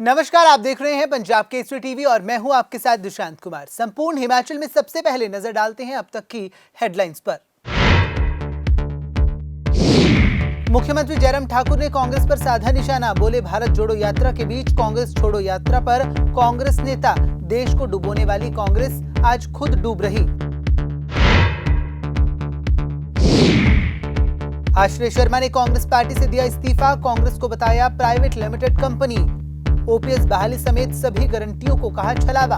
नमस्कार, आप देख रहे हैं पंजाब केसरी टीवी और मैं हूं आपके साथ दुशांत कुमार। संपूर्ण हिमाचल में सबसे पहले नजर डालते हैं अब तक की हेडलाइंस पर। मुख्यमंत्री जयराम ठाकुर ने कांग्रेस पर साधा निशाना, बोले भारत जोड़ो यात्रा के बीच कांग्रेस छोड़ो यात्रा पर कांग्रेस नेता, देश को डुबोने वाली कांग्रेस आज खुद डूब रही। आश्रय शर्मा ने कांग्रेस पार्टी से दिया इस्तीफा, कांग्रेस को बताया प्राइवेट लिमिटेड कंपनी। ओपीएस बहाली समेत सभी गारंटियों को कहा छलावा।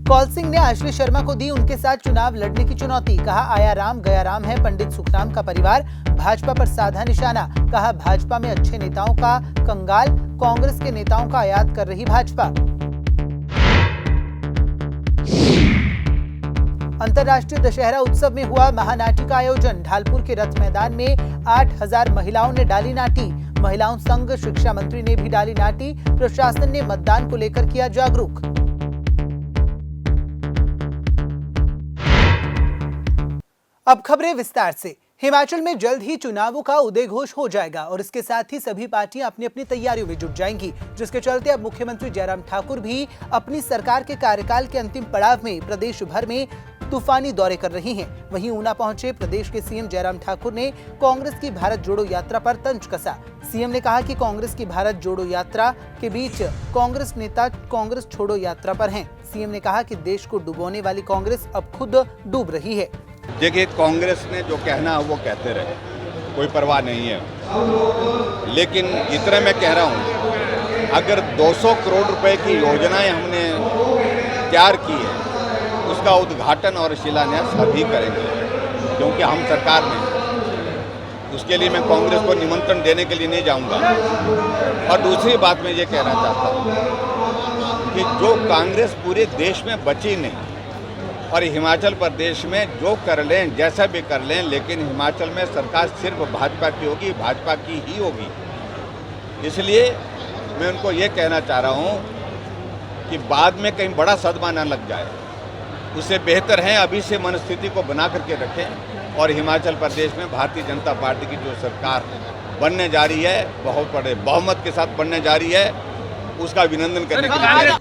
कौल सिंह ने आश्रय शर्मा को दी उनके साथ चुनाव लड़ने की चुनौती, कहा आया राम गया राम है पंडित सुखराम का परिवार। भाजपा पर साधा निशाना, कहा भाजपा में अच्छे नेताओं का कंगाल, कांग्रेस के नेताओं का आयात कर रही भाजपा। अंतर्राष्ट्रीय दशहरा उत्सव में हुआ महानाटी का आयोजन, ढालपुर के रथ मैदान में 8000 महिलाओं ने डाली नाटी। महिलाओं संघ शिक्षा मंत्री ने भी डाली नाटी, प्रशासन ने मतदान को लेकर किया जागरूक। अब खबरें विस्तार से। हिमाचल में जल्द ही चुनावों का उदय घोष हो जाएगा और इसके साथ ही सभी पार्टियां अपनी अपनी तैयारियों में जुट जाएंगी, जिसके चलते अब मुख्यमंत्री जयराम ठाकुर भी अपनी सरकार के कार्यकाल के अंतिम पड़ाव में प्रदेश भर में तूफानी दौरे कर रही हैं। वहीं ऊना पहुंचे प्रदेश के सीएम जयराम ठाकुर ने कांग्रेस की भारत जोड़ो यात्रा पर तंज कसा। सीएम ने कहा कि कांग्रेस की भारत जोड़ो यात्रा के बीच कांग्रेस नेता कांग्रेस छोड़ो यात्रा पर हैं। सीएम ने कहा कि देश को डुबोने वाली कांग्रेस अब खुद डूब रही है। देखिए, कांग्रेस ने जो कहना है वो कहते रहे, कोई परवाह नहीं है। लेकिन इतना मैं कह रहा हूँ, अगर 200 करोड़ रुपए की योजनाएं हमने तैयार की है, उसका उद्घाटन और शिलान्यास अभी करेंगे, क्योंकि हम सरकार में। उसके लिए मैं कांग्रेस को निमंत्रण देने के लिए नहीं जाऊंगा। और दूसरी बात मैं ये कहना चाहता हूँ कि जो कांग्रेस पूरे देश में बची नहीं, और हिमाचल प्रदेश में जो कर लें, जैसा भी कर लें, लेकिन हिमाचल में सरकार सिर्फ भाजपा की होगी, भाजपा की ही होगी। इसलिए मैं उनको ये कहना चाह रहा हूँ कि बाद में कहीं बड़ा सदमा न लग जाए। उससे बेहतर है अभी से मनस्थिति को बना करके रखें और हिमाचल प्रदेश में भारतीय जनता पार्टी की जो सरकार बनने जा रही है, बहुत बड़े बहुमत के साथ बनने जा रही है, उसका अभिनंदन करने के लिए।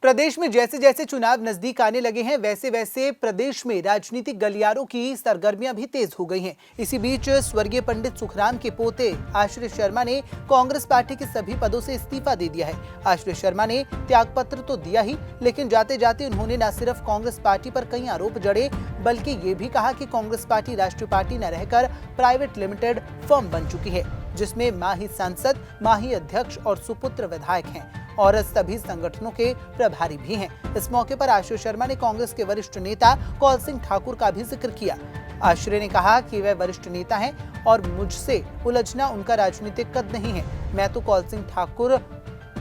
प्रदेश में जैसे जैसे चुनाव नजदीक आने लगे हैं, वैसे वैसे प्रदेश में राजनीतिक गलियारों की सरगर्मियां भी तेज हो गई हैं। इसी बीच स्वर्गीय पंडित सुखराम के पोते आश्रय शर्मा ने कांग्रेस पार्टी के सभी पदों से इस्तीफा दे दिया है। आश्रय शर्मा ने त्यागपत्र तो दिया ही, लेकिन जाते जाते उन्होंने न सिर्फ कांग्रेस पार्टी पर कई आरोप जड़े, बल्कि ये भी कहा कि कांग्रेस पार्टी राष्ट्रीय पार्टी न रहकर प्राइवेट लिमिटेड फर्म बन चुकी है, जिसमें मां ही सांसद, मां ही अध्यक्ष और सुपुत्र विधायक हैं और सभी संगठनों के प्रभारी भी हैं। इस मौके पर आश्रय शर्मा ने कांग्रेस के वरिष्ठ नेता कौल सिंह ठाकुर का भी जिक्र किया। आश्रय ने कहा कि वे वरिष्ठ नेता हैं और मुझसे उलझना उनका राजनीतिक कद नहीं है। मैं तो कौल सिंह ठाकुर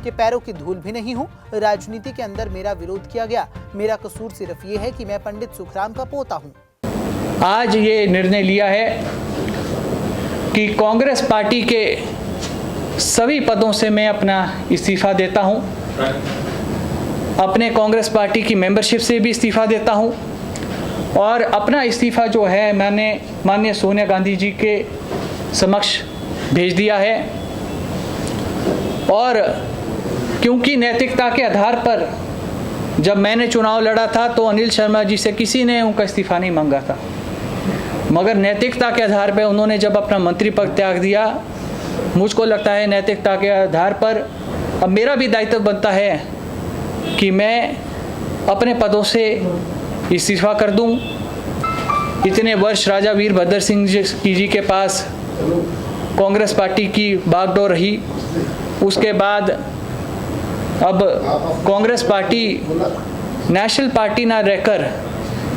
के पैरों की धूल भी नहीं हूँ। राजनीति के अंदर मेरा विरोध किया गया। मेरा कसूर सिर्फ ये है कि मैं पंडित सुखराम का पोता हूँ। आज ये निर्णय लिया है कि कांग्रेस पार्टी के सभी पदों से मैं अपना इस्तीफा देता हूं। अपने कांग्रेस पार्टी की मेंबरशिप से भी इस्तीफा देता हूं और अपना इस्तीफा जो है मैंने माननीय सोनिया गांधी जी के समक्ष भेज दिया है। और क्योंकि नैतिकता के आधार पर जब मैंने चुनाव लड़ा था तो अनिल शर्मा जी से किसी ने उनका इस्तीफा नहीं मांगा था, मगर नैतिकता के आधार पर उन्होंने जब अपना मंत्री पद त्याग दिया, मुझको लगता है नैतिकता के आधार पर अब मेरा भी दायित्व बनता है कि मैं अपने पदों से इस्तीफा कर दूं। इतने वर्ष राजा वीरभद्र सिंह जी के पास कांग्रेस पार्टी की बागडोर रही, उसके बाद अब कांग्रेस पार्टी नेशनल पार्टी ना रहकर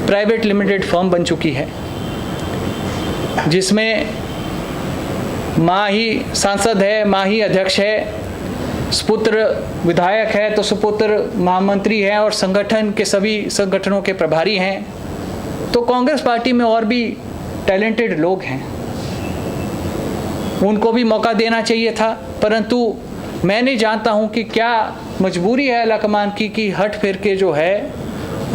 प्राइवेट लिमिटेड फर्म बन चुकी है, जिसमें माँ ही सांसद है, माँ ही अध्यक्ष है, सुपुत्र विधायक है तो सुपुत्र महामंत्री है और संगठन के सभी संगठनों के प्रभारी हैं। तो कांग्रेस पार्टी में और भी टैलेंटेड लोग हैं, उनको भी मौका देना चाहिए था, परंतु मैं नहीं जानता हूं कि क्या मजबूरी है लाकमान की कि हट फिर के जो है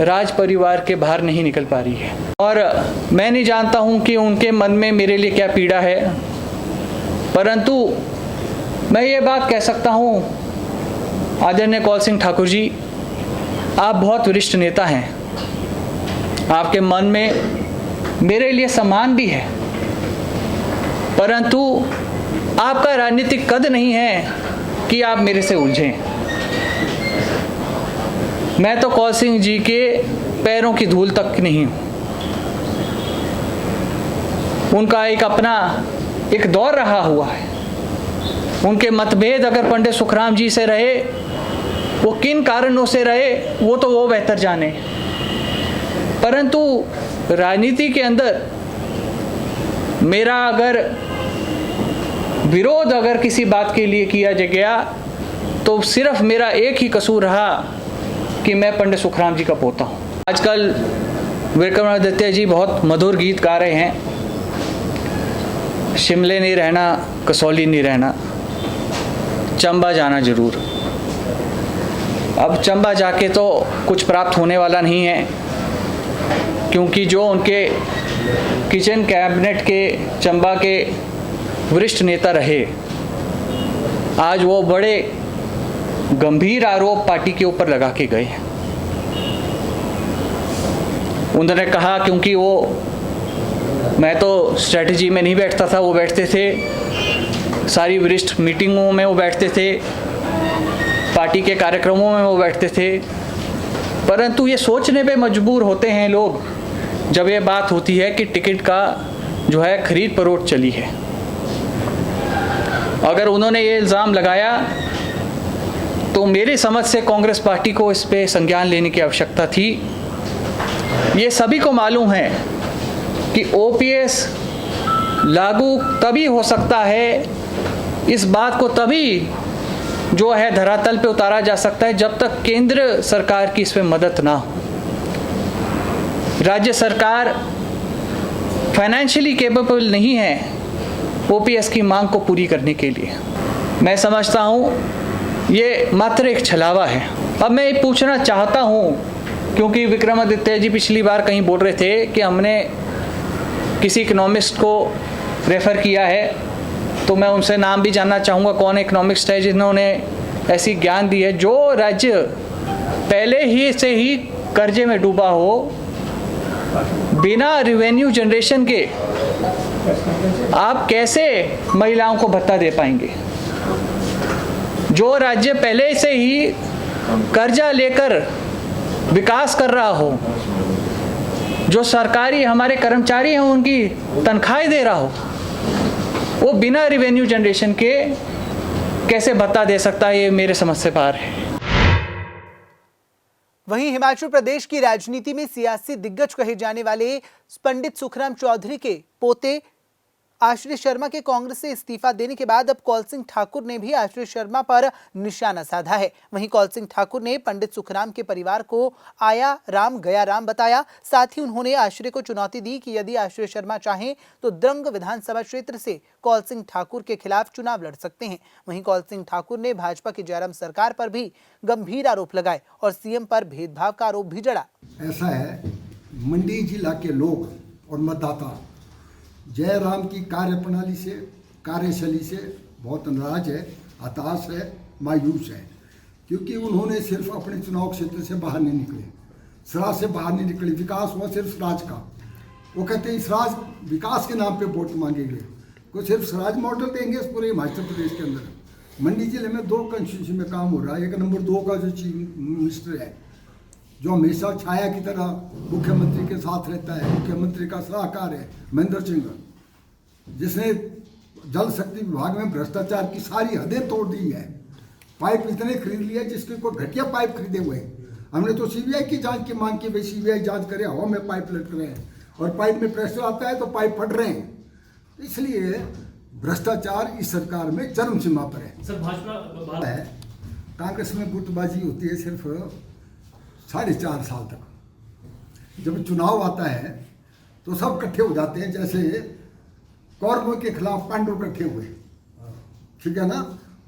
राज परिवार के बाहर नहीं निकल पा रही है। और मैं नहीं जानता हूं कि उनके मन में मेरे लिए क्या पीड़ा है, परंतु मैं ये बात कह सकता हूं, आदरणीय कौल सिंह ठाकुर जी, आप बहुत वरिष्ठ नेता हैं, आपके मन में मेरे लिए सम्मान भी है, परंतु आपका राजनीतिक कद नहीं है कि आप मेरे से उलझें। मैं तो कौल सिंह जी के पैरों की धूल तक नहीं हूं। उनका एक अपना एक दौर रहा हुआ है। उनके मतभेद अगर पंडित सुखराम जी से रहे, वो किन कारणों से रहे वो तो वो बेहतर जाने, परंतु राजनीति के अंदर मेरा अगर विरोध अगर किसी बात के लिए किया गया तो सिर्फ मेरा एक ही कसूर रहा कि मैं पंडित सुखराम जी का पोता हूँ। आजकल विक्रमादित्य जी बहुत मधुर गीत गा रहे हैं, शिमले नहीं रहना, कसौली नहीं रहना, चंबा जाना जरूर। अब चंबा जाके तो कुछ प्राप्त होने वाला नहीं है, क्योंकि जो उनके किचन कैबिनेट के चंबा के वरिष्ठ नेता रहे, आज वो बड़े गंभीर आरोप पार्टी के ऊपर लगा के गए हैं। उन्होंने कहा क्योंकि वो, मैं तो स्ट्रेटजी में नहीं बैठता था, वो बैठते थे, सारी वरिष्ठ मीटिंगों में वो बैठते थे, पार्टी के कार्यक्रमों में वो बैठते थे, परंतु ये सोचने पे मजबूर होते हैं लोग जब ये बात होती है कि टिकट का जो है खरीद फरोख्त चली है। अगर उन्होंने ये इल्ज़ाम लगाया तो मेरी समझ से कांग्रेस पार्टी को इस पे संज्ञान लेने की आवश्यकता थी। ये सभी को मालूम है कि ओपीएस लागू तभी हो सकता है, इस बात को तभी जो है धरातल पे उतारा जा सकता है जब तक केंद्र सरकार की इसमें मदद ना हो। राज्य सरकार फाइनेंशियली कैपेबल नहीं है ओपीएस की मांग को पूरी करने के लिए। मैं समझता हूँ ये मात्र एक छलावा है। अब मैं ये पूछना चाहता हूँ, क्योंकि विक्रमादित्य जी पिछली बार कहीं बोल रहे थे कि हमने किसी इकोनॉमिस्ट को रेफ़र किया है, तो मैं उनसे नाम भी जानना चाहूँगा कौन इकोनॉमिस्ट है जिन्होंने ऐसी ज्ञान दी है। जो राज्य पहले ही से ही कर्जे में डूबा हो, बिना रेवेन्यू जनरेशन के आप कैसे महिलाओं को भत्ता दे पाएंगे? जो राज्य पहले से ही कर्जा लेकर विकास कर रहा हो, जो सरकारी हमारे कर्मचारी हैं उनकी तनख्वाहें दे रहा हो, वो बिना रेवेन्यू जनरेशन के कैसे भत्ता दे सकता है? ये मेरे समझ से बाहर है। वहीं हिमाचल प्रदेश की राजनीति में सियासी दिग्गज कहे जाने वाले पंडित सुखराम चौधरी के पोते आश्रय शर्मा के कांग्रेस से इस्तीफा देने के बाद अब कौल सिंह ठाकुर ने भी आश्रय शर्मा पर निशाना साधा है। वहीं कौल सिंह ठाकुर ने पंडित सुखराम के परिवार को आया राम गया राम बताया। साथ ही उन्होंने आश्रय को चुनौती दी कि यदि आश्रय शर्मा चाहें तो द्रंग विधानसभा क्षेत्र से कौल सिंह ठाकुर के खिलाफ चुनाव लड़ सकते हैं। वहीं कौल सिंह ठाकुर ने भाजपा की जयराम सरकार पर भी गंभीर आरोप लगाए और सीएम पर भेदभाव का आरोप भी जड़ा। ऐसा है, मंडी जिला के लोग और मतदाता जयराम की कार्यप्रणाली से, कार्यशैली से बहुत नाराज है, हताश है, मायूस है, क्योंकि उन्होंने सिर्फ अपने चुनाव क्षेत्र से बाहर नहीं निकले, स्वराज से बाहर नहीं निकले। विकास हुआ सिर्फ स्वराज का। वो कहते हैं स्वराज विकास के नाम पे वोट मांगेंगे, वो सिर्फ स्वराज मॉडल देंगे इस पूरे हिमाचल प्रदेश के अंदर। मंडी जिले में 2 कंस्टिट्यूंसी में काम हो रहा है। एक नंबर 2 का जो चीफ मिनिस्टर है, जो हमेशा छाया की तरह मुख्यमंत्री के साथ रहता है, मुख्यमंत्री का सलाहकार है महेंद्र सिंह, जिसने जल शक्ति विभाग में भ्रष्टाचार की सारी हदें तोड़ दी है। पाइप इतने खरीद लिए जिसके कोई घटिया पाइप खरीदे हुए हैं। हमने तो सीबीआई की जांच की मांग की, भाई सीबीआई जांच करे, हवा में पाइप लटक रहे हैं और पाइप में प्रेशर आता है तो पाइप फट रहे हैं। इसलिए भ्रष्टाचार इस सरकार में चरम सीमा पर है। सर भाजपा है, कांग्रेस में गुटबाजी होती है सिर्फ 4.5 साल तक। जब चुनाव आता है तो सब इकट्ठे हो जाते हैं, जैसे कौरवों के खिलाफ पांडव इकट्ठे हुए, ठीक है ना।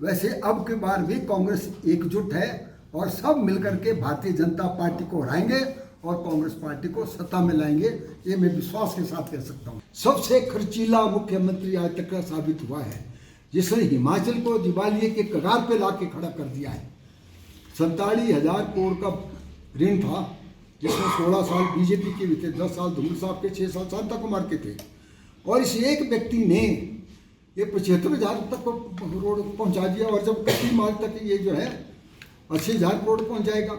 वैसे अब की बार भी कांग्रेस एकजुट है और सब मिलकर के भारतीय जनता पार्टी को हराएंगे और कांग्रेस पार्टी को सत्ता में लाएंगे, ये मैं विश्वास के साथ कह सकता हूँ। सबसे खर्चीला मुख्यमंत्री आज तक का साबित हुआ है, जिसने हिमाचल को दिवालिये के कगार पे ला के खड़ा कर दिया है। 47,000 करोड़ का ऋण था, जिसमें 16 साल बीजेपी के भी थे, 10 साल धूमल साहब के, 6 साल शांता कुमार के थे, और इस एक व्यक्ति ने ये 75,000 तक रोड पहुंचा दिया, और जब 31 मार्च तक ये जो है 80,000 करोड़ पहुंच जाएगा।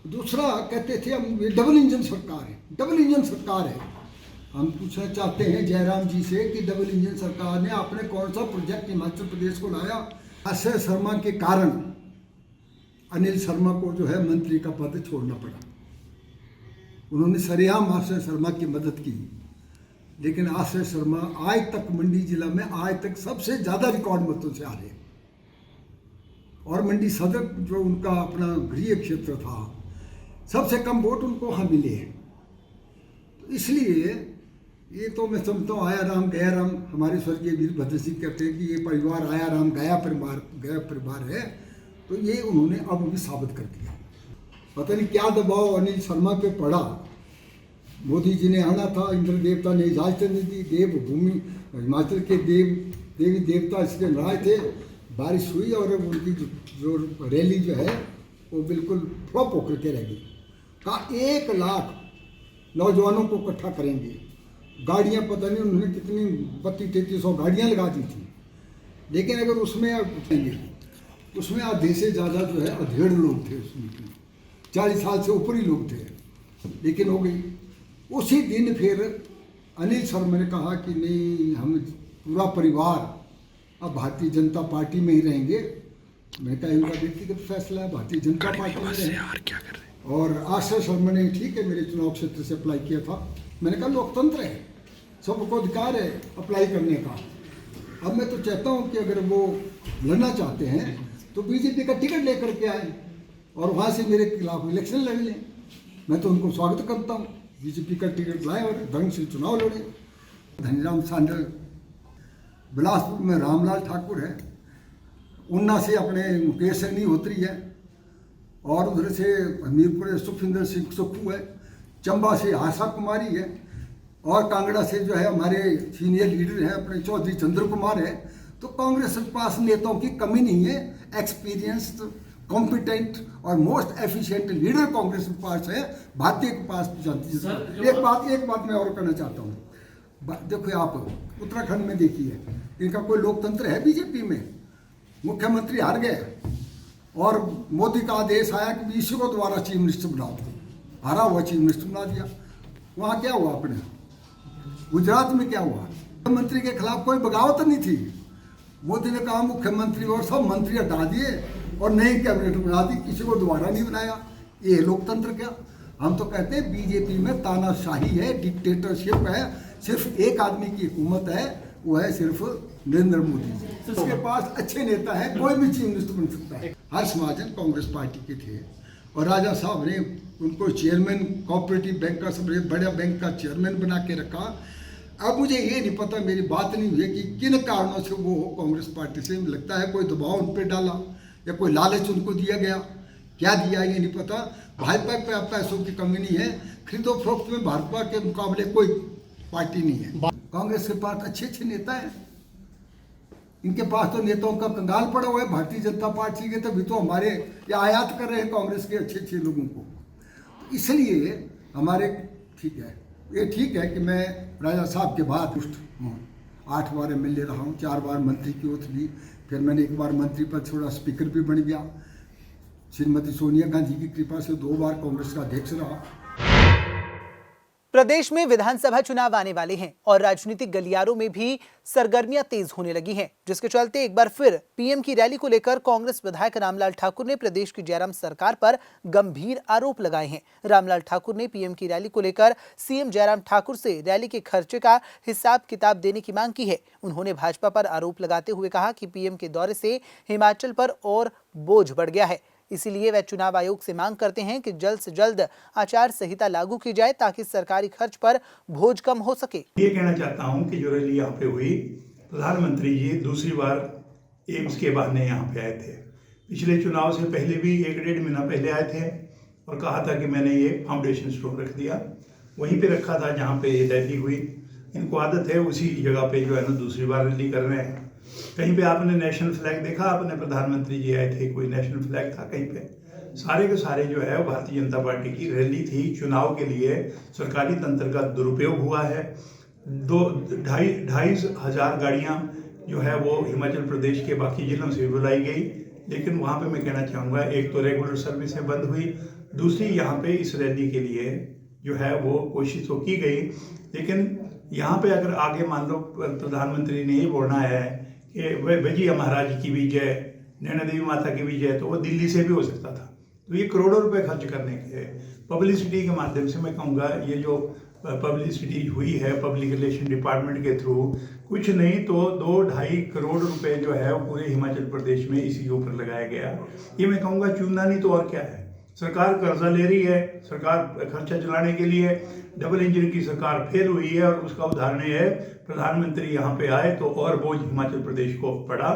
दूसरा कहते थे हम ये डबल इंजन सरकार है, डबल इंजन सरकार है। हम पूछना चाहते हैं जयराम जी से कि डबल इंजन सरकार ने आपने कौन सा प्रोजेक्ट हिमाचल प्रदेश को लाया? आश्रय शर्मा के कारण अनिल शर्मा को जो है मंत्री का पद छोड़ना पड़ा। उन्होंने सरेआम आश्रय शर्मा की मदद की, लेकिन आश्रय शर्मा आज तक मंडी जिला में आज तक सबसे ज़्यादा रिकॉर्ड मतों से आ रहे, और मंडी सदर जो उनका अपना गृह क्षेत्र था, सबसे कम वोट उनको वहाँ मिले हैं। तो इसलिए ये तो मैं समझता हूँ आया राम गया राम। हमारे स्वर्गीय वीरभद्र सिंह कहते हैं कि ये परिवार आया राम गया परिवार है, तो ये उन्होंने अब भी साबित कर दिया। पता नहीं क्या दबाव अनिल शर्मा पे पड़ा। मोदी जी ने आना था, इंद्र देवता ने इजाजत नहीं दी, देव भूमि हिमाचल के देवी देवता इसके नाराज थे। बारिश हुई और उनकी जो रैली जो है वो बिल्कुल फ्लॉप होकर के रह गई। कहा 1 लाख नौजवानों को इकट्ठा करेंगे, गाड़ियां पता नहीं उन्होंने कितनी 3200 गाड़ियां लगा दी थी, लेकिन अगर उसमें आधे से ज़्यादा जो है 1.5 लोग थे उसमें, 40 साल से ऊपर ही लोग थे, लेकिन हो गई। उसी दिन फिर अनिल शर्मा ने कहा कि नहीं, हम पूरा परिवार अब भारतीय जनता पार्टी में ही रहेंगे। मैं कहा इनका व्यक्तिगत फैसला है, भारतीय जनता पार्टी में रहेंगे। और आश्रय शर्मा ने ठीक है मेरे चुनाव क्षेत्र से अप्लाई किया था। मैंने कहा लोकतंत्र है, सबको अधिकार है अप्लाई करने का। अब मैं तो चाहता हूँ कि अगर वो लड़ना चाहते हैं तो बीजेपी का टिकट लेकर के आए और वहाँ से मेरे खिलाफ इलेक्शन लड़ लें। मैं तो उनको स्वागत करता हूँ, बीजेपी का टिकट लाए और ढंग से चुनाव लड़े। धनीराम सांडल, बिलासपुर में रामलाल ठाकुर है, ऊना से अपने मुकेश अग्निहोत्री है, और उधर से हमीरपुर से सुखविंदर सिंह सुक्खू है, चंबा से आशा कुमारी है, और कांगड़ा से जो है हमारे सीनियर लीडर हैं अपने चौधरी चंद्र कुमार है। तो कांग्रेस के पास नेताओं की कमी नहीं है, एक्सपीरियंस्ड, कॉम्पिटेंट और मोस्ट एफिशिएंट लीडर कांग्रेस के पास है, भारतीय के पास जानती है। एक बात मैं और कहना चाहता हूँ। देखो आप उत्तराखंड में देखिए, इनका कोई लोकतंत्र है बीजेपी में? मुख्यमंत्री हार गए और मोदी का आदेश आया कि इसी को दोबारा चीफ मिनिस्टर बनाओ, हारा हुआ चीफ मिनिस्टर बना दिया। वहाँ क्या हुआ? अपने गुजरात में क्या हुआ? मुख्यमंत्री के खिलाफ कोई बगावत नहीं थी, मोदी ने कहा मुख्यमंत्री और सब मंत्री हटा दिए और नई कैबिनेट बना दी, किसी को दोबारा नहीं बनाया। ये लोकतंत्र क्या? हम तो कहते हैं बीजेपी में तानाशाही है, डिक्टेटरशिप है, सिर्फ एक आदमी की हुकूमत है, वो है सिर्फ नरेंद्र मोदी जी। उसके पास अच्छे नेता है, कोई भी चीफ मिनिस्टर बन सकता है। हर्ष महाजन कांग्रेस पार्टी के थे और राजा साहब ने उनको चेयरमैन कोऑपरेटिव बैंक का, सबसे बड़ा बैंक का चेयरमैन बना के रखा। अब मुझे ये नहीं पता, मेरी बात नहीं हुई कि किन कारणों से वो कांग्रेस पार्टी से, लगता है कोई दबाव उन पर डाला या कोई लालच उनको दिया गया, क्या दिया ये नहीं पता। भाजपा पे पैसों की कमी नहीं है, खरीदो फरोख्त में भाजपा के मुकाबले कोई पार्टी नहीं है। कांग्रेस के पास अच्छे नेता हैं, इनके पास तो नेताओं का कंगाल पड़ा हुआ है। भारतीय जनता पार्टी के तभी तो हमारे ये आयात कर रहे हैं कांग्रेस के अच्छे लोगों को। तो इसलिए हमारे ठीक है, ये ठीक है कि मैं राजा साहब के बाद पुष्ट हूँ। 8 बार MLA रहा हूँ, 4 बार मंत्री की ओथ ली, फिर मैंने 1 बार मंत्री पद छोड़ा, स्पीकर भी बन गया। श्रीमती सोनिया गांधी की कृपा से 2 बार कांग्रेस का अध्यक्ष रहा। प्रदेश में विधानसभा चुनाव आने वाले हैं और राजनीतिक गलियारों में भी सरगर्मियां तेज होने लगी हैं, जिसके चलते एक बार फिर पीएम की रैली को लेकर कांग्रेस विधायक रामलाल ठाकुर ने प्रदेश की जयराम सरकार पर गंभीर आरोप लगाए हैं। रामलाल ठाकुर ने पीएम की रैली को लेकर सीएम जयराम ठाकुर से रैली के खर्चे का हिसाब किताब देने की मांग की है। उन्होंने भाजपा पर आरोप लगाते हुए कहा कि पीएम के दौरे से हिमाचल पर और बोझ बढ़ गया है, इसीलिए वे चुनाव आयोग से मांग करते हैं कि जल्द से जल्द आचार संहिता लागू की जाए ताकि सरकारी खर्च पर बोझ कम हो सके। ये कहना चाहता हूं कि जो रैली यहाँ पे हुई, प्रधानमंत्री जी दूसरी बार एम्स के बहाने यहाँ पे आए थे। पिछले चुनाव से पहले भी 1-1.5 महीना पहले आए थे और कहा था कि मैंने ये फाउंडेशन स्टोन रख दिया, वहीं पे रखा था जहाँ पे ये रैली हुई। इनको आदत है उसी जगह पे जो है ना दूसरी बार रैली कर रहे हैं। कहीं पे आपने नेशनल फ्लैग देखा? आपने प्रधानमंत्री जी आए थे, कोई नेशनल फ्लैग था कहीं पे? सारे के सारे जो है भारतीय जनता पार्टी की रैली थी। चुनाव के लिए सरकारी तंत्र का दुरुपयोग हुआ है। 2,500 गाड़ियाँ जो है वो हिमाचल प्रदेश के बाकी जिलों से बुलाई गई, लेकिन वहाँ पे मैं कहना चाहूँगा, एक तो रेगुलर सर्विसें बंद हुई, दूसरी यहाँ पे इस रैली के लिए जो है वो कोशिश तो की गई, लेकिन यहाँ पे अगर आगे मान लो प्रधानमंत्री ने ये बोलना है कि भैया महाराज की भी जय, नैना देवी माता की भी जय, तो वो दिल्ली से भी हो सकता था। तो ये करोड़ों रुपए खर्च करने के पब्लिसिटी के माध्यम से मैं कहूँगा ये जो पब्लिसिटी हुई है पब्लिक रिलेशन डिपार्टमेंट के थ्रू, कुछ नहीं तो 2-2.5 करोड़ रुपए जो है वो पूरे हिमाचल प्रदेश में इसी के ऊपर लगाया गया। ये मैं कहूँगा चूना नहीं तो और क्या है। सरकार कर्जा ले रही है, सरकार खर्चा चलाने के लिए, डबल इंजन की सरकार फेल हुई है, और उसका उदाहरण है प्रधानमंत्री यहाँ पे आए तो और बोझ हिमाचल प्रदेश को पड़ा।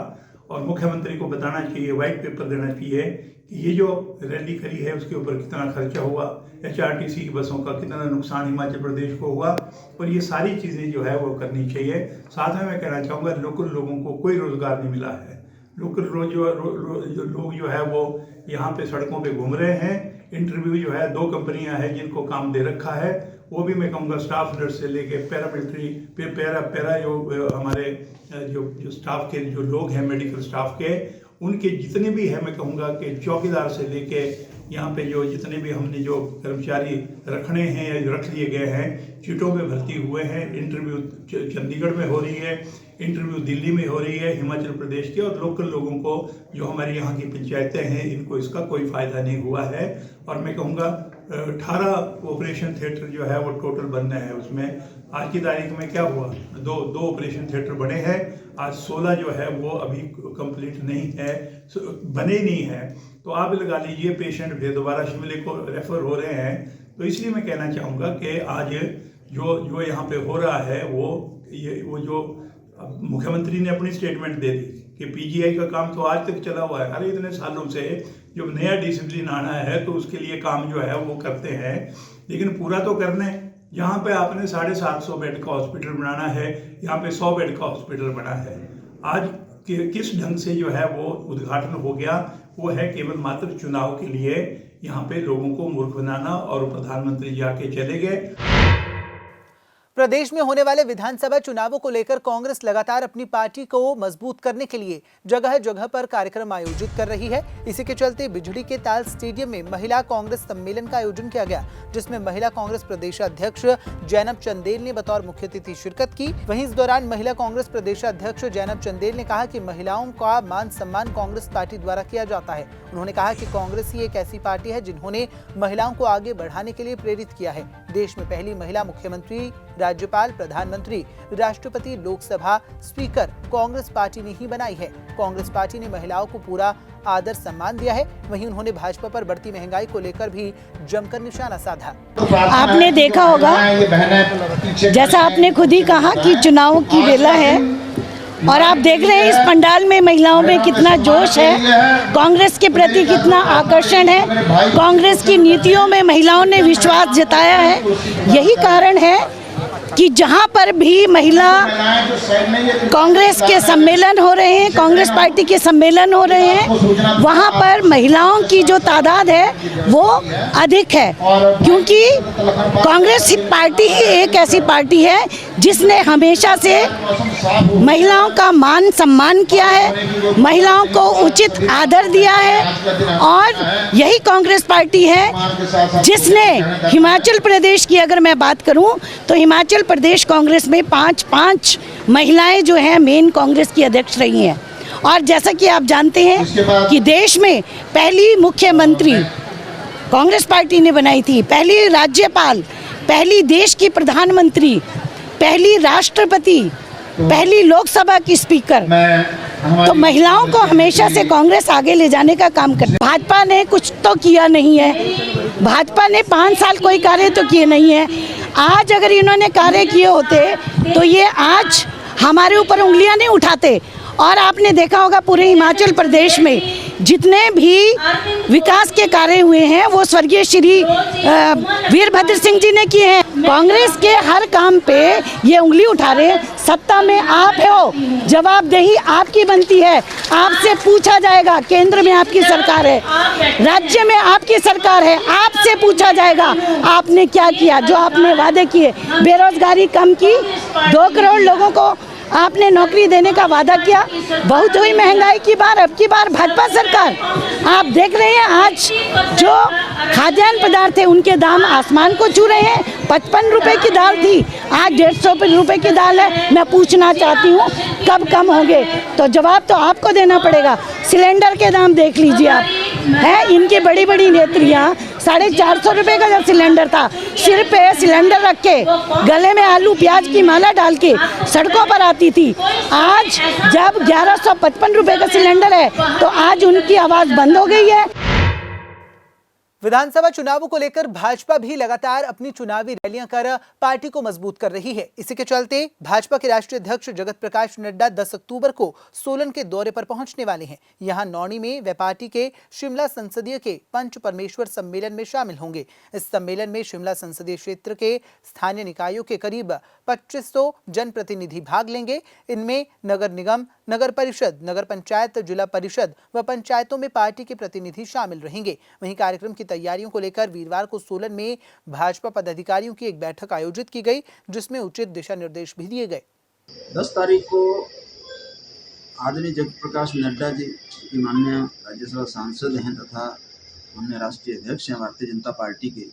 और मुख्यमंत्री को बताना चाहिए, व्हाइट पेपर देना चाहिए कि ये जो रैली करी है उसके ऊपर कितना खर्चा हुआ, HRTC की बसों का कितना नुकसान हिमाचल प्रदेश को हुआ, और ये सारी चीज़ें जो है वो करनी चाहिए। साथ में मैं कहना चाहूँगा लोकल लोगों को कोई रोज़गार नहीं मिला है। लोकल लोग जो है वो यहाँ पे सड़कों पे घूम रहे हैं। इंटरव्यू जो है 2 कंपनियां हैं जिनको काम दे रखा है, वो भी मैं कहूँगा स्टाफ नर्स से लेके पैरामिलिट्री पैरा जो हमारे जो स्टाफ के जो लोग हैं मेडिकल स्टाफ के, उनके जितने भी हैं मैं कहूँगा कि चौकीदार से लेके यहाँ पे जो जितने भी हमने जो कर्मचारी रखने हैं या रख लिए गए हैं, सीटों पे भर्ती हुए हैं। इंटरव्यू चंडीगढ़ में हो रही है, इंटरव्यू दिल्ली में हो रही है हिमाचल प्रदेश के, और लोकल लोगों को जो हमारी यहाँ की पंचायतें हैं इनको इसका कोई फ़ायदा नहीं हुआ है। और मैं कहूँगा 18 ऑपरेशन थिएटर जो है वो टोटल बनना है। उसमें आज की तारीख में क्या हुआ, दो ऑपरेशन थिएटर बने हैं, आज 16 जो है वो अभी कंप्लीट नहीं है, बने ही नहीं है। तो आप लगा लीजिए पेशेंट फिर दोबारा शिमले को रेफर हो रहे हैं। तो इसलिए मैं कहना चाहूँगा कि आज जो यहाँ पे हो रहा है वो जो मुख्यमंत्री ने अपनी स्टेटमेंट दे दी कि PGI का काम तो आज तक चला हुआ है। अरे इतने सालों से जब नया डिसिप्लिन आना है तो उसके लिए काम जो है वो करते हैं, लेकिन पूरा तो करना है। यहाँ पे आपने 750 बेड का हॉस्पिटल बनाना है, यहाँ पे 100 बेड का हॉस्पिटल बना है। आज किस ढंग से जो है वो उद्घाटन हो गया, वो है केवल मात्र चुनाव के लिए यहाँ पे लोगों को मूर्ख बनाना, और प्रधानमंत्री जी आके चले गए। प्रदेश में होने वाले विधानसभा चुनावों को लेकर कांग्रेस लगातार अपनी पार्टी को मजबूत करने के लिए जगह जगह पर कार्यक्रम आयोजित कर रही है। इसी के चलते बिजड़ी के ताल स्टेडियम में महिला कांग्रेस सम्मेलन का आयोजन किया गया, जिसमें महिला कांग्रेस प्रदेशाध्यक्ष जैनब चंदेल ने बतौर मुख्य अतिथि शिरकत की। वहीं इस दौरान महिला कांग्रेस प्रदेशाध्यक्ष जैनब चंदेल ने कहा कि महिलाओं का मान सम्मान कांग्रेस पार्टी द्वारा किया जाता है। उन्होंने कहा कि कांग्रेस ही एक ऐसी पार्टी है जिन्होंने महिलाओं को आगे बढ़ाने के लिए प्रेरित किया है। देश में पहली महिला मुख्यमंत्री, राज्यपाल, प्रधानमंत्री, राष्ट्रपति, लोकसभा स्पीकर कांग्रेस पार्टी ने ही बनाई है। कांग्रेस पार्टी ने महिलाओं को पूरा आदर सम्मान दिया है। वहीं उन्होंने भाजपा पर बढ़ती महंगाई को लेकर भी जमकर निशाना साधा। आपने देखा होगा, जैसा आपने खुद ही कहा कि चुनाव की बेला है, और आप देख रहे हैं इस पंडाल में महिलाओं में कितना जोश है, कांग्रेस के प्रति कितना आकर्षण है, कांग्रेस की नीतियों में महिलाओं ने विश्वास जताया है। यही कारण है कि जहां पर भी महिला कांग्रेस के सम्मेलन हो रहे हैं, कांग्रेस पार्टी के सम्मेलन हो रहे हैं, वहां पर महिलाओं की जो तादाद है वो अधिक है, क्योंकि कांग्रेस पार्टी ही एक ऐसी पार्टी है जिसने हमेशा से महिलाओं का मान सम्मान किया है, महिलाओं को उचित आदर दिया है। और यही कांग्रेस पार्टी है जिसने हिमाचल प्रदेश की अगर मैं बात करूं तो हिमाचल प्रदेश कांग्रेस में 5 महिलाएं जो हैं मेन कांग्रेस की अध्यक्ष रही हैं। और जैसा कि आप जानते हैं कि देश में पहली मुख्यमंत्री कांग्रेस पार्टी ने बनाई थी, पहली राज्यपाल, पहली देश की प्रधानमंत्री, पहली राष्ट्रपति, पहली लोकसभा की स्पीकर। तो महिलाओं को हमेशा से कांग्रेस आगे ले जाने का काम करती है। भाजपा ने कुछ तो किया नहीं है, भाजपा ने 5 साल कोई कार्य तो किए नहीं है। आज अगर इन्होंने कार्य किए होते तो ये आज हमारे ऊपर उंगलियां नहीं उठाते और आपने देखा होगा पूरे हिमाचल प्रदेश में जितने भी विकास के कार्य हुए हैं वो स्वर्गीय श्री वीरभद्र सिंह जी ने किए हैं। कांग्रेस के हर काम पे ये उंगली उठा रहे। सत्ता में आप हो, जवाबदेही आपकी बनती है, आपसे पूछा जाएगा। केंद्र में आपकी सरकार है, राज्य में आपकी सरकार है, आपसे पूछा जाएगा आपने क्या किया। जो आपने वादे किए, बेरोजगारी कम की, 2 करोड़ लोगों को आपने नौकरी देने का वादा किया, बहुत हुई महंगाई की बार। अब की बार भाजपा सरकार, आप देख रहे हैं आज जो खाद्यान्न पदार्थ है उनके दाम आसमान को छू रहे हैं। 55 रुपए की दाल थी, आज 150 रुपए की दाल है। मैं पूछना चाहती हूँ कब कम होंगे? तो जवाब तो आपको देना पड़ेगा। सिलेंडर के दाम देख लीजिए आप, है इनकी बड़ी बड़ी नेत्रियाँ 450 रुपए का जब सिलेंडर था, सिर पे सिलेंडर रख के गले में आलू प्याज की माला डाल के सड़कों पर आती थी। आज जब 1155 रुपए का सिलेंडर है तो आज उनकी आवाज बंद हो गई है। विधानसभा चुनावों को लेकर भाजपा भी लगातार अपनी चुनावी रैलियां कर पार्टी को मजबूत कर रही है। इसी के चलते भाजपा के राष्ट्रीय अध्यक्ष जगत प्रकाश नड्डा 10 अक्टूबर को सोलन के दौरे पर पहुंचने वाले हैं। यहां नौणी में वे पार्टी के शिमला संसदीय के पंच परमेश्वर सम्मेलन में शामिल होंगे। इस सम्मेलन में शिमला संसदीय क्षेत्र के स्थानीय निकायों के करीब 2500 जनप्रतिनिधि भाग लेंगे। इनमें नगर निगम, नगर परिषद, नगर पंचायत, जिला परिषद व पंचायतों में पार्टी के प्रतिनिधि शामिल रहेंगे। वहीं कार्यक्रम की तैयारियों को लेकर वीरवार को सोलन में भाजपा पदाधिकारियों की एक बैठक आयोजित की गई, जिसमें उचित दिशा निर्देश भी दिए गए। 10 तारीख को आदरणीय जगत प्रकाश नड्डा जी की माननीय राज्यसभा सांसद हैं तथा माननीय राष्ट्रीय अध्यक्ष हैं भारतीय जनता पार्टी के,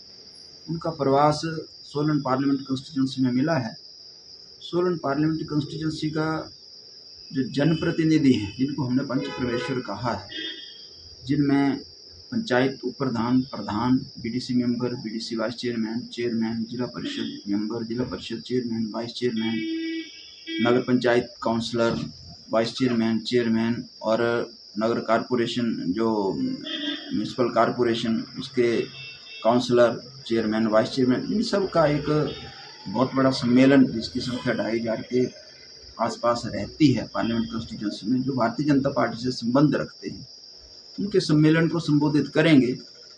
उनका प्रवास सोलन पार्लियामेंट कंस्टिट्यूंसी में मिला है। सोलन पार्लियामेंट कंस्टिट्यूंसी का जो जनप्रतिनिधि हैं, जिनको हमने पंच परमेश्वर कहा है, जिनमें पंचायत उपप्रधान, प्रधान, BDC member, BDC vice chairman, chairman, Zila Parishad member, Zila Parishad chairman, vice chairman, Nagar Panchayat councillor, vice chairman, chairman और नगर कारपोरेशन जो म्यूनसिपल कारपोरेशन उसके काउंसलर, चेयरमैन, वाइस चेयरमैन, इन सब का एक बहुत बड़ा सम्मेलन जिसकी संख्या 2500 के आसपास रहती है पार्लियामेंट कॉन्स्टिट्यूंसी में, जो भारतीय जनता पार्टी से संबंध रखते हैं, उनके सम्मेलन को संबोधित करेंगे।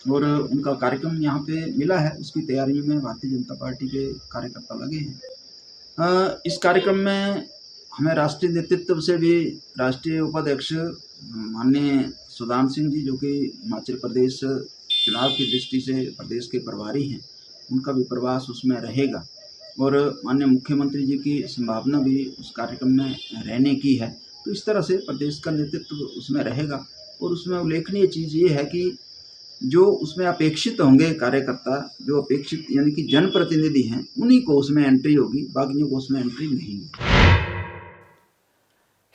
और उनका कार्यक्रम यहाँ पे मिला है, उसकी तैयारी में भारतीय जनता पार्टी के कार्यकर्ता लगे हैं। इस कार्यक्रम में हमें राष्ट्रीय नेतृत्व से भी राष्ट्रीय उपाध्यक्ष माननीय सुदाम सिंह जी, जो कि हिमाचल प्रदेश चुनाव की दृष्टि से प्रदेश के प्रभारी हैं, उनका भी प्रवास उसमें रहेगा। और माननीय मुख्यमंत्री जी की संभावना भी उस कार्यक्रम में रहने की है। तो इस तरह से प्रदेश का नेतृत्व उसमें रहेगा। और उसमें उल्लेखनीय चीज़ ये है कि जो उसमें अपेक्षित होंगे कार्यकर्ता, जो अपेक्षित यानी कि जनप्रतिनिधि हैं, उन्हीं को उसमें एंट्री होगी, बाकियों को उसमें एंट्री नहीं।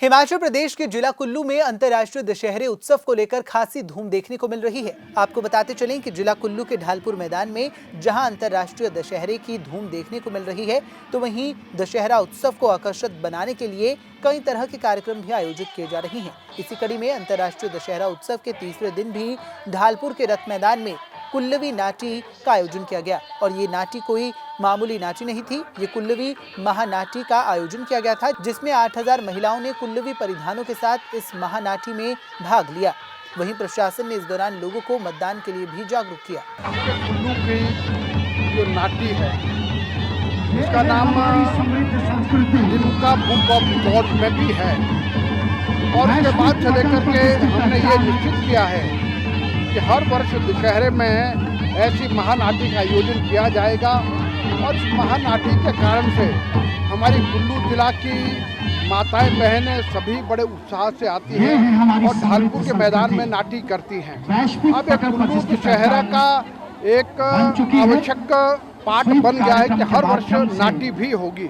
हिमाचल प्रदेश के जिला कुल्लू में अंतर्राष्ट्रीय दशहरे उत्सव को लेकर खासी धूम देखने को मिल रही है। आपको बताते चलें कि जिला कुल्लू के ढालपुर मैदान में जहां अंतर्राष्ट्रीय दशहरे की धूम देखने को मिल रही है, तो वहीं दशहरा उत्सव को आकर्षक बनाने के लिए कई तरह के कार्यक्रम भी आयोजित किए जा रहे हैं। इसी कड़ी में अंतर्राष्ट्रीय दशहरा उत्सव के तीसरे दिन भी ढालपुर के रथ मैदान में कुल्लवी नाटी का आयोजन किया गया। और ये नाटी कोई मामूली नाटी नहीं थी, ये कुल्लवी महानाटी का आयोजन किया गया था, जिसमें 8000 महिलाओं ने कुल्लवी परिधानों के साथ इस महानाटी में भाग लिया। वहीं प्रशासन ने इस दौरान लोगों को मतदान के लिए भी जागरूक किया। कुल्लू की जो नाटी है, उसका नाम लिम्का बुक ऑफ रिकॉर्ड में भी है। और उसके बाद से लेकर के हमने ये निश्चित किया है कि हर वर्ष दशहरे में ऐसी महानाटी का आयोजन किया जाएगा। और इस महानाटी के कारण से हमारी कुल्लू जिला की माताएं बहनें सभी बड़े उत्साह से आती हैं और ढालपुर के मैदान में नाटी करती हैं। अब एक कुल्लू की शहरा का एक आवश्यक पार्ट बन गया है कि हर वर्ष नाटी भी होगी।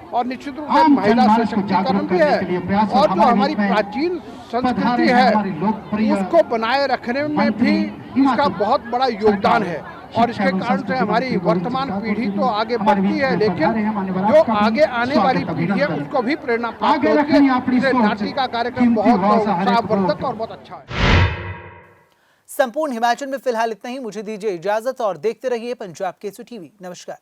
और निश्चित रूप से महिला सशक्तिकरण भी है। और जो हमारी प्राचीन संस्कृति है उसको बनाए रखने में भी इसका बहुत बड़ा योगदान है। और इसके कारण से हमारी वर्तमान पीढ़ी तो आगे बढ़ती है, लेकिन जो आगे आने वाली पीढ़ी है उसको भी प्रेरणा प्राप्त होती है। नाटी का कार्यक्रम बहुत उत्साहवर्धक और बहुत अच्छा है। संपूर्ण हिमाचल में फिलहाल इतना ही। मुझे दीजिए इजाजत और देखते रहिए पंजाब केसरी टीवी। नमस्कार।